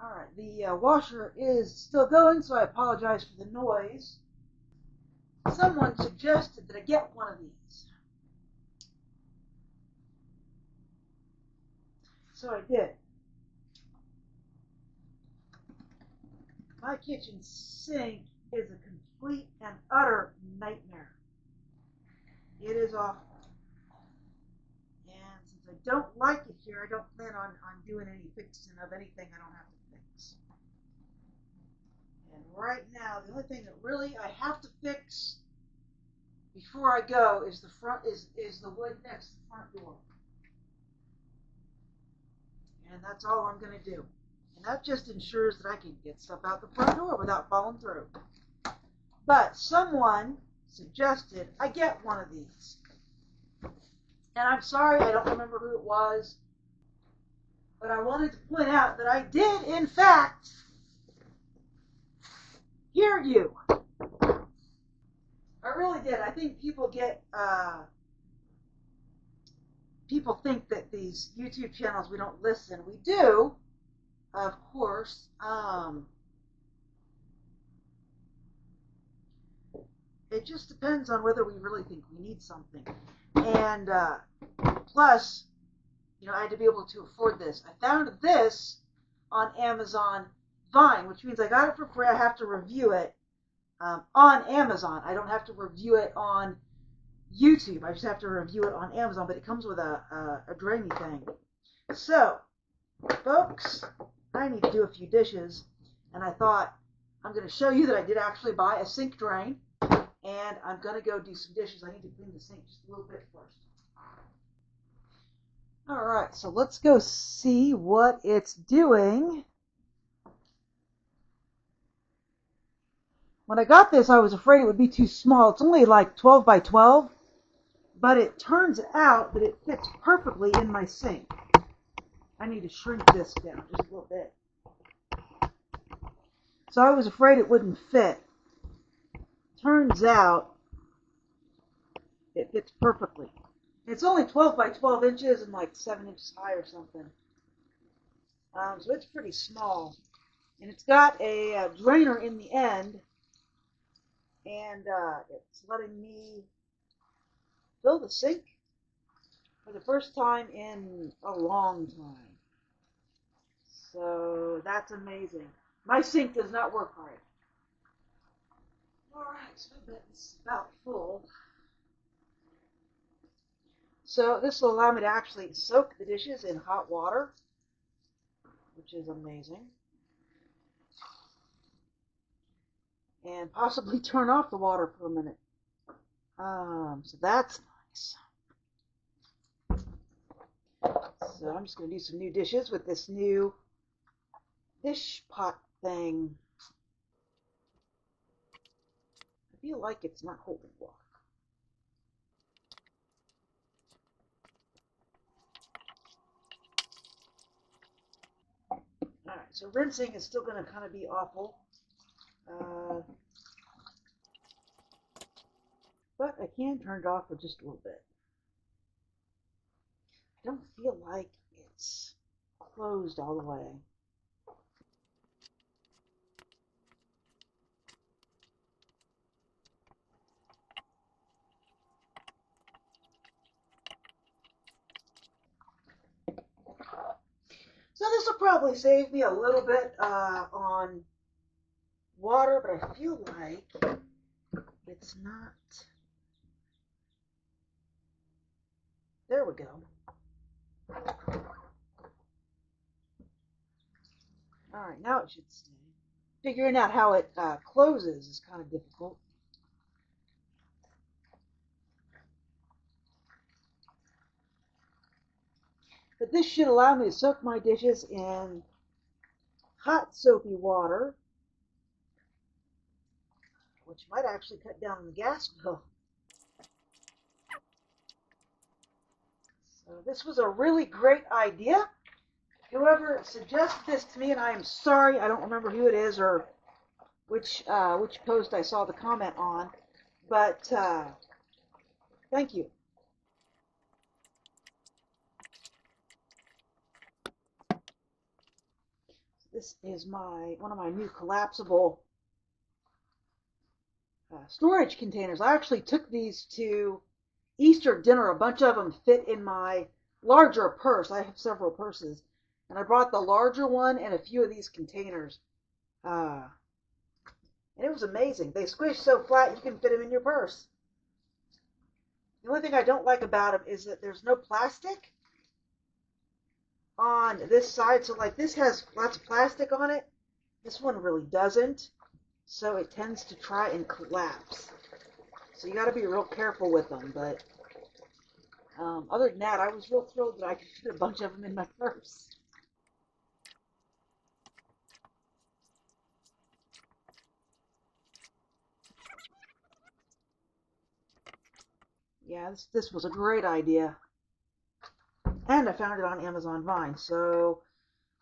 Alright, the washer is still going, so I apologize for the noise. Someone suggested that I get one of these. So I did. My kitchen sink is a complete and utter nightmare. It is awful. And since I don't like it here, I don't plan on doing any fixing of anything I don't have to fix. And right now, the only thing that really I have to fix before I go is the wood next to the front door. And that's all I'm going to do. And that just ensures that I can get stuff out the front door without falling through. But someone suggested I get one of these. And I'm sorry, I don't remember who it was. But I wanted to point out that I did, in fact, hear you. I really did. I think people think that these YouTube channels, we don't listen. We do, of course. It just depends on whether we really think we need something. And plus, I had to be able to afford this. I found this on Amazon Vine, which means I got it for free. I have to review it on Amazon. I don't have to review it on YouTube. I just have to review it on Amazon, but it comes with a drainy thing. So, folks, I need to do a few dishes, and I thought I'm going to show you that I did actually buy a sink drain, and I'm going to go do some dishes. I need to clean the sink just a little bit first. All right, so let's go see what it's doing. When I got this, I was afraid it would be too small. It's only like 12 by 12, but it turns out that it fits perfectly in my sink. I need to shrink this down just a little bit. So I was afraid it wouldn't fit. Turns out it fits perfectly. It's only 12 by 12 inches and like 7 inches high or something. So it's pretty small. And it's got a drainer in the end. And it's letting me fill the sink for the first time in a long time. So that's amazing. My sink does not work right. Alright, so I bet it's about full. So this will allow me to actually soak the dishes in hot water, which is amazing. And possibly turn off the water for a minute. So that's nice. So I'm just going to do some new dishes with this new dish pot thing. I feel like it's not holding water. Alright, so rinsing is still going to kind of be awful. But I can turn it off for just a little bit. I don't feel like it's closed all the way. So this will probably save me a little bit on water, but I feel like it's not. There we go. Alright, now it should stay. Figuring out how it closes is kind of difficult. But this should allow me to soak my dishes in hot soapy water, which might actually cut down on the gas bill. So this was a really great idea. Whoever suggested this to me, and I am sorry, I don't remember who it is or which post I saw the comment on, but thank you. This is one of my new collapsible storage containers. I actually took these to Easter dinner. A bunch of them fit in my larger purse. I have several purses. And I brought the larger one and a few of these containers. And it was amazing. They squish so flat you can fit them in your purse. The only thing I don't like about them is that there's no plastic on this side. So like this has lots of plastic on it. This one really doesn't. So it tends to try and collapse. So you got to be real careful with them. But other than that, I was real thrilled that I could fit a bunch of them in my purse. Yeah, this was a great idea. And I found it on Amazon Vine. So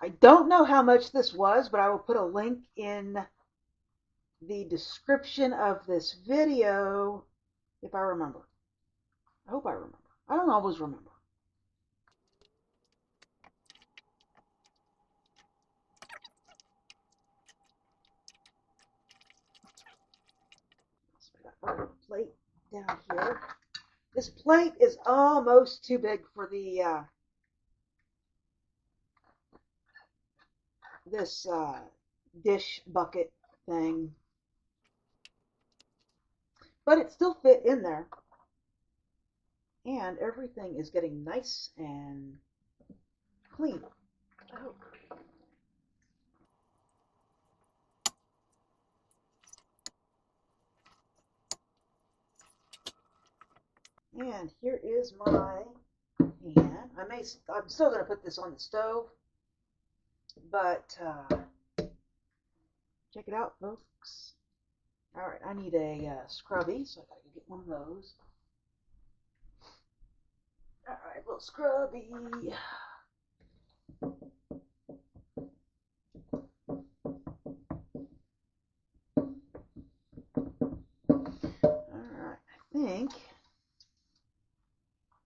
I don't know how much this was, but I will put a link in the description of this video if I remember. I hope I remember. I don't always remember. So I got a plate down here. This plate is almost too big for the this dish bucket thing, but it still fit in there, and everything is getting nice and clean. Oh. And here is my pan. I'm still going to put this on the stove, but check it out, folks. All right, I need a scrubby, so I got to get one of those. All right, little scrubby. All right, I think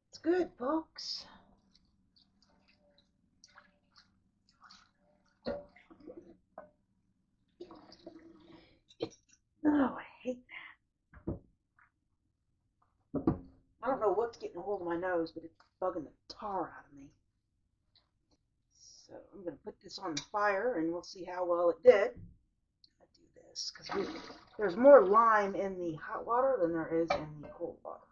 it's good, folks. Oh, I hate that. I don't know what's getting a hold of my nose, but it's bugging the tar out of me. So I'm going to put this on the fire, and we'll see how well it did. I do this because there's more lime in the hot water than there is in the cold water.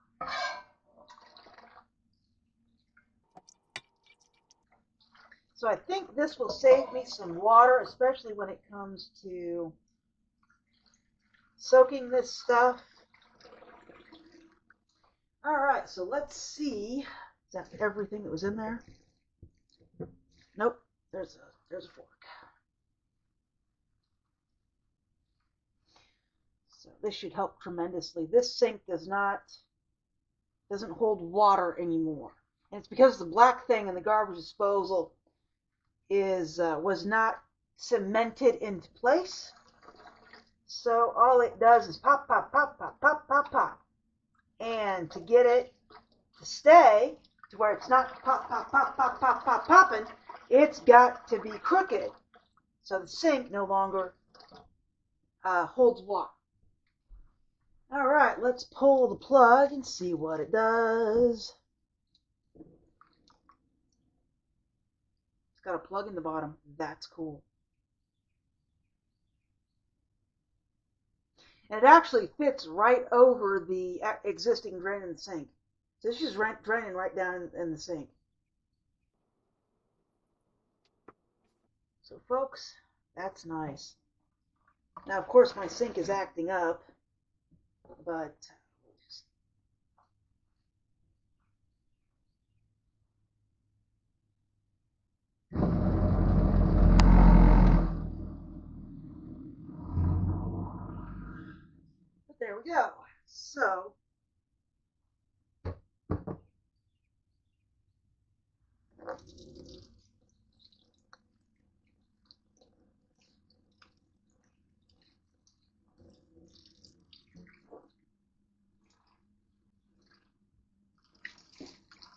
So I think this will save me some water, especially when it comes to soaking this stuff. All right, so let's see. Is that everything that was in there? Nope. There's a fork. So this should help tremendously. This sink doesn't hold water anymore, and it's because the black thing in the garbage disposal was not cemented into place. So all it does is pop, pop, pop, pop, pop, pop, pop. And to get it to stay to where it's not pop, pop, pop, pop, pop, pop, popping, it's got to be crooked. So the sink no longer holds water. All right, let's pull the plug and see what it does. It's got a plug in the bottom. That's cool. And it actually fits right over the existing drain in the sink. So it's just draining right down in the sink. So folks, that's nice. Now, of course, my sink is acting up, but there we go. So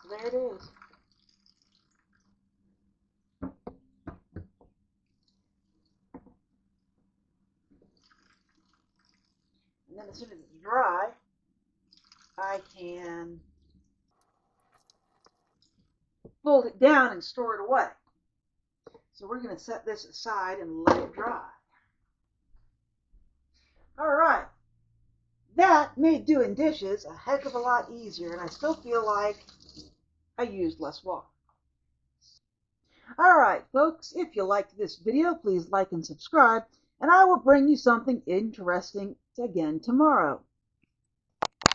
there it is. then as soon as it's dry, I can fold it down and store it away. So we're going to set this aside and let it dry. All right. That made doing dishes a heck of a lot easier, and I still feel like I used less water. All right, folks, if you liked this video, please like and subscribe, and I will bring you something interesting again tomorrow.